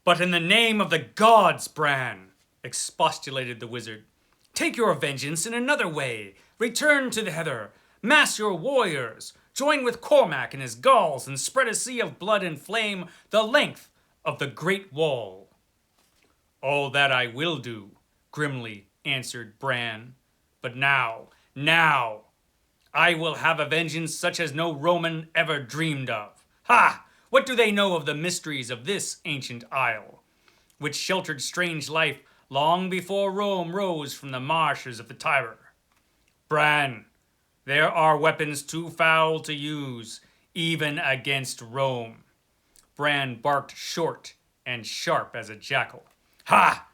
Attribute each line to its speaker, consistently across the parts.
Speaker 1: But in the name of the gods, Bran, expostulated the wizard, take your vengeance in another way. Return to the Heather, mass your warriors, join with Cormac and his Gauls, and spread a sea of blood and flame the length of the Great Wall. All that I will do, grimly answered Bran. But now, I will have a vengeance such as no Roman ever dreamed of. Ha! What do they know of the mysteries of this ancient isle, which sheltered strange life long before Rome rose from the marshes of the Tiber? Bran, there are weapons too foul to use, even against Rome. Bran barked short and sharp as a jackal. Ha!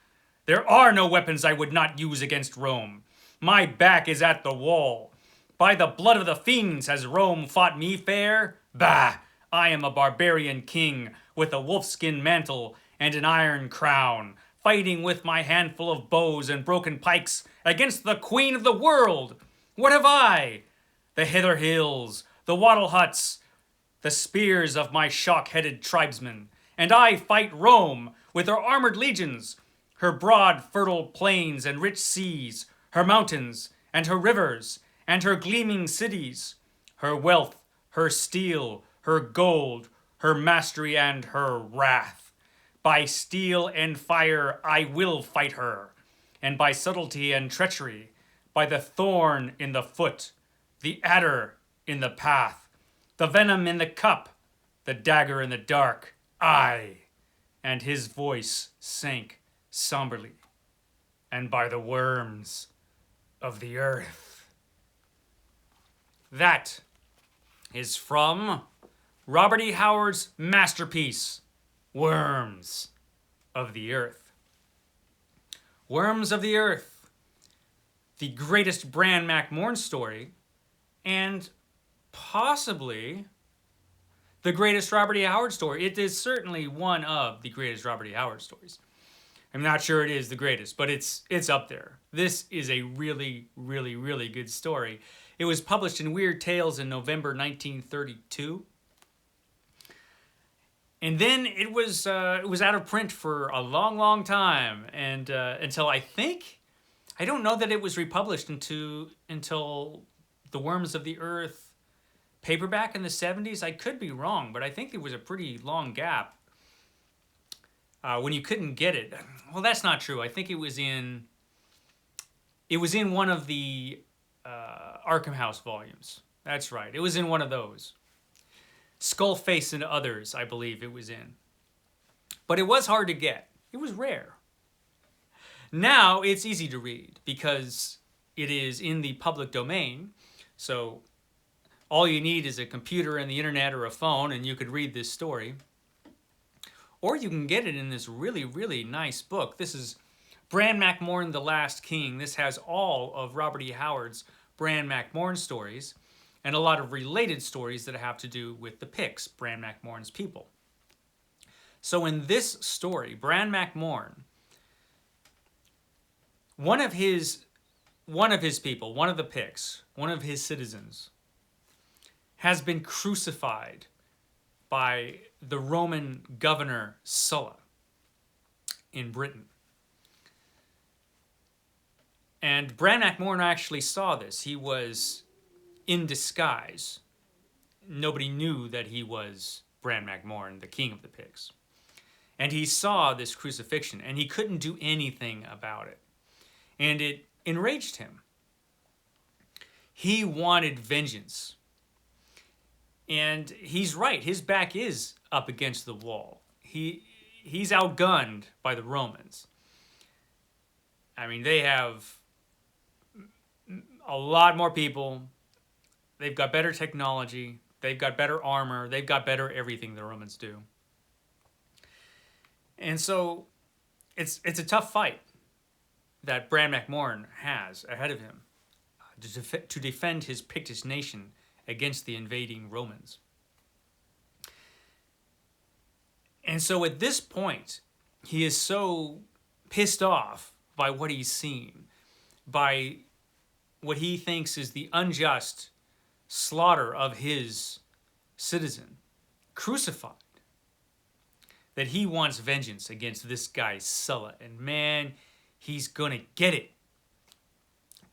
Speaker 1: There are no weapons I would not use against Rome. My back is at the wall. By the blood of the fiends has Rome fought me fair? Bah! I am a barbarian king with a wolfskin mantle and an iron crown, fighting with my handful of bows and broken pikes against the queen of the world. What have I? The hither hills, the wattle huts, the spears of my shock-headed tribesmen, and I fight Rome with her armored legions, her broad fertile plains and rich seas, her mountains and her rivers, and her gleaming cities, her wealth, her steel, her gold, her mastery and her wrath. By steel and fire I will fight her, and by subtlety and treachery, by the thorn in the foot, the adder in the path, the venom in the cup, the dagger in the dark, I. And his voice sank somberly. And by the worms of the earth. That is from Robert E. Howard's masterpiece, Worms of the Earth. Worms of the Earth, the greatest Bran MacMorn story, and possibly the greatest Robert E. Howard story. It is certainly one of the greatest Robert E. Howard stories. I'm not sure it is the greatest, but it's up there. This is a really, really, really good story. It was published in Weird Tales in November 1932. And then it was out of print for a long, long time, and until I don't know that it was republished until The Worms of the Earth paperback in the 70s. I could be wrong, but I think there was a pretty long gap when you couldn't get it. Well, that's not true. I think it was in one of the Arkham House volumes. That's right. It was in one of those. Skullface and Others, I believe it was in. But it was hard to get. It was rare. Now it's easy to read because it is in the public domain. So all you need is a computer and the internet or a phone, and you could read this story. Or you can get it in this really, really nice book. This is Bran MacMorn, The Last King. This has all of Robert E. Howard's Bran MacMorn stories and a lot of related stories that have to do with the Picts, Bran MacMorn's people. So in this story, Bran MacMorn, one of his people, one of the Picts, one of his citizens, has been crucified by the Roman governor Sulla in Britain. And Bran MacMorn actually saw this. He was in disguise. Nobody knew that he was Bran MacMorn, the king of the Picts. And he saw this crucifixion, and he couldn't do anything about it. And it enraged him. He wanted vengeance. And he's right. His back is up against the wall. He's outgunned by the Romans. I mean, they have a lot more people. They've got better technology. They've got better armor. They've got better everything the Romans do. And so it's a tough fight that Bran MacMorn has ahead of him to defend his Pictish nation against the invading Romans. And so at this point, he is so pissed off by what he's seen, by what he thinks is the unjust slaughter of his citizen, crucified, that he wants vengeance against this guy, Sulla. And man, he's gonna get it.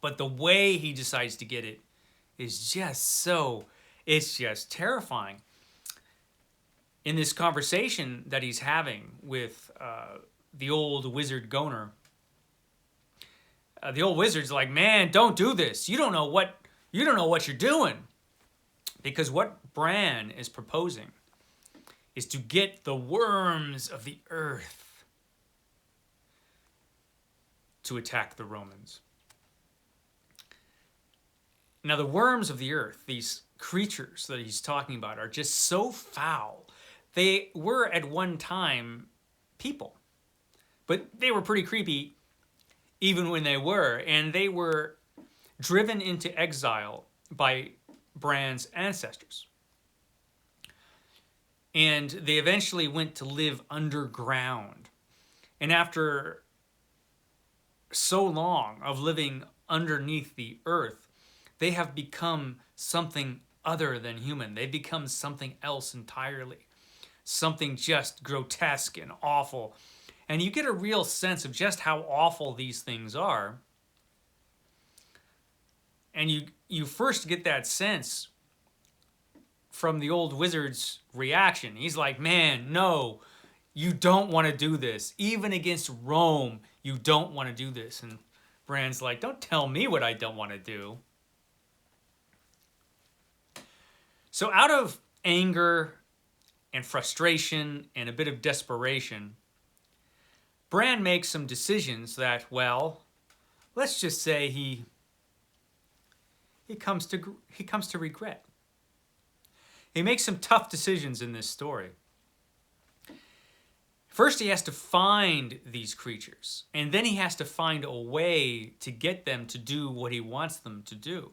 Speaker 1: But the way he decides to get it is just it's just terrifying. In this conversation that he's having with the old wizard Goner, the old wizard's like, man, don't do this. You don't know what you're doing. Because what Bran is proposing is to get the worms of the earth to attack the Romans. Now, the worms of the earth, these creatures that he's talking about, are just so foul. They were at one time people, but they were pretty creepy even when they were, and they were driven into exile by Bran's ancestors. And they eventually went to live underground. And after so long of living underneath the earth, they have become something other than human. They've become something else entirely. Something just grotesque and awful. And you get a real sense of just how awful these things are. And you first get that sense from the old wizard's reaction. He's like, man, no, you don't want to do this. Even against Rome, you don't want to do this. And Bran's like, don't tell me what I don't want to do. So out of anger and frustration and a bit of desperation, Bran makes some decisions that, well, let's just say he comes to regret. He makes some tough decisions in this story. First, he has to find these creatures, and then he has to find a way to get them to do what he wants them to do.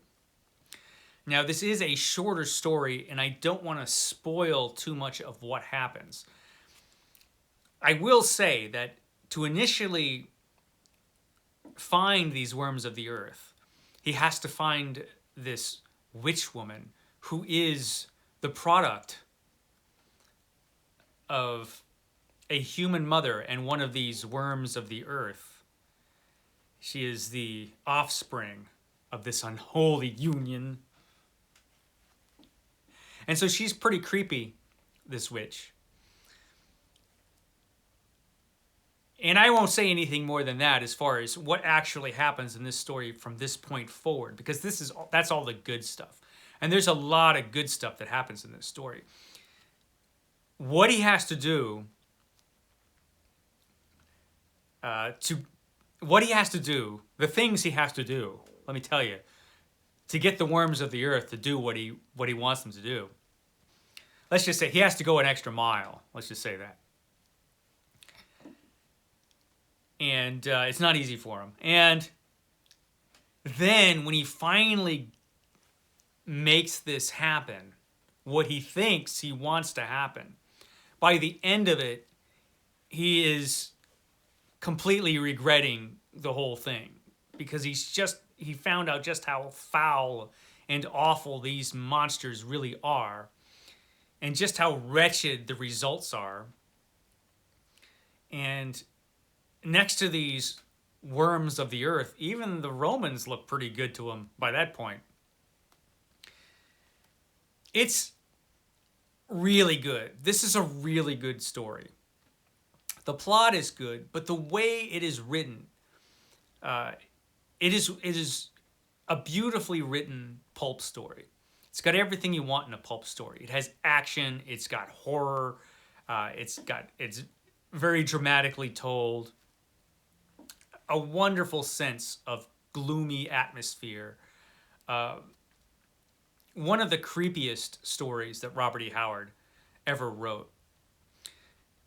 Speaker 1: Now, this is a shorter story, and I don't want to spoil too much of what happens. I will say that to initially find these worms of the earth, he has to find this witch woman who is the product of a human mother and one of these worms of the earth. She is the offspring of this unholy union. And so she's pretty creepy, this witch. And I won't say anything more than that as far as what actually happens in this story from this point forward, because that's all the good stuff. And there's a lot of good stuff that happens in this story. What he has to do the things he has to do, let me tell you, to get the worms of the earth to do what he wants them to do. Let's just say he has to go an extra mile. Let's just say that. And it's not easy for him. And then when he finally makes this happen, what he thinks he wants to happen, by the end of it, he is completely regretting the whole thing, because he found out just how foul and awful these monsters really are, and just how wretched the results are. And next to these worms of the earth, even the Romans look pretty good to him by that point. It's really good. This is a really good story. The plot is good, but the way it is written, it is a beautifully written pulp story. It's got everything you want in a pulp story. It has action. It's got horror. It's very dramatically told. A wonderful sense of gloomy atmosphere. One of the creepiest stories that Robert E. Howard ever wrote.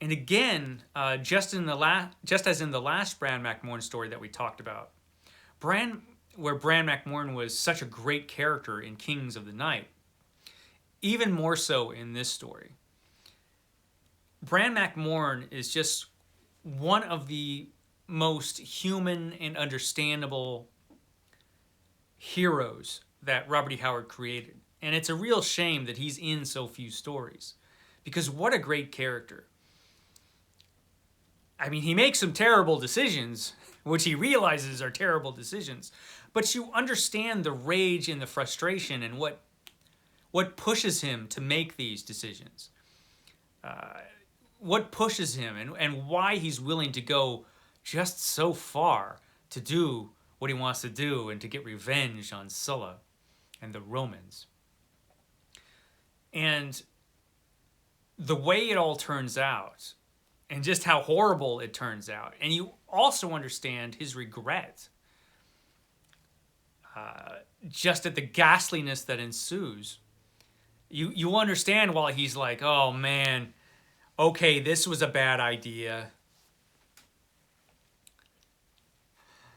Speaker 1: And again, just as in the last Bran McMorn story that we talked about, where Bran McMorn was such a great character in Kings of the Night, even more so in this story. Bran McMorn is just one of the most human and understandable heroes that Robert E. Howard created. And it's a real shame that he's in so few stories, because what a great character. I mean, he makes some terrible decisions, which he realizes are terrible decisions, but you understand the rage and the frustration and what pushes him to make these decisions. What pushes him and why he's willing to go just so far to do what he wants to do and to get revenge on Sulla and the Romans. And the way it all turns out, and just how horrible it turns out. And you also understand his regret, just at the ghastliness that ensues. You understand while he's like, oh man, okay, this was a bad idea.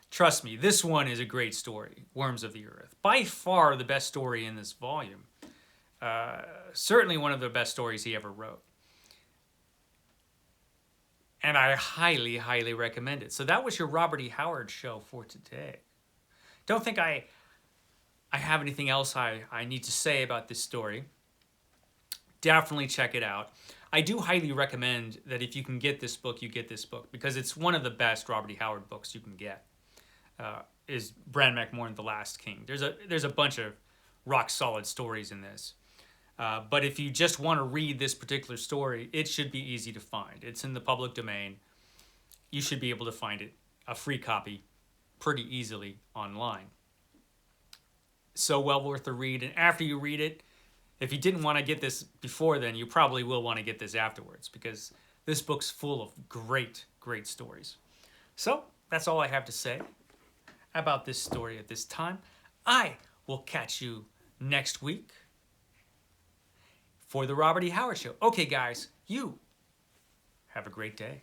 Speaker 1: Trust me, this one is a great story, Worms of the Earth. By far the best story in this volume. Certainly one of the best stories he ever wrote. And I highly, highly recommend it. So that was your Robert E. Howard show for today. Don't think I have anything else I need to say about this story. Definitely check it out. I do highly recommend that if you can get this book, you get this book, because it's one of the best Robert E. Howard books you can get. Is Bran Mak Morn, The Last King. There's a bunch of rock solid stories in this. But if you just want to read this particular story, it should be easy to find. It's in the public domain. You should be able to find it, a free copy, pretty easily online. So well worth a read. And after you read it, if you didn't want to get this before then, you probably will want to get this afterwards, because this book's full of great, great stories. So that's all I have to say about this story at this time. I will catch you next week for the Robert E. Howard Show. Okay, guys, you have a great day.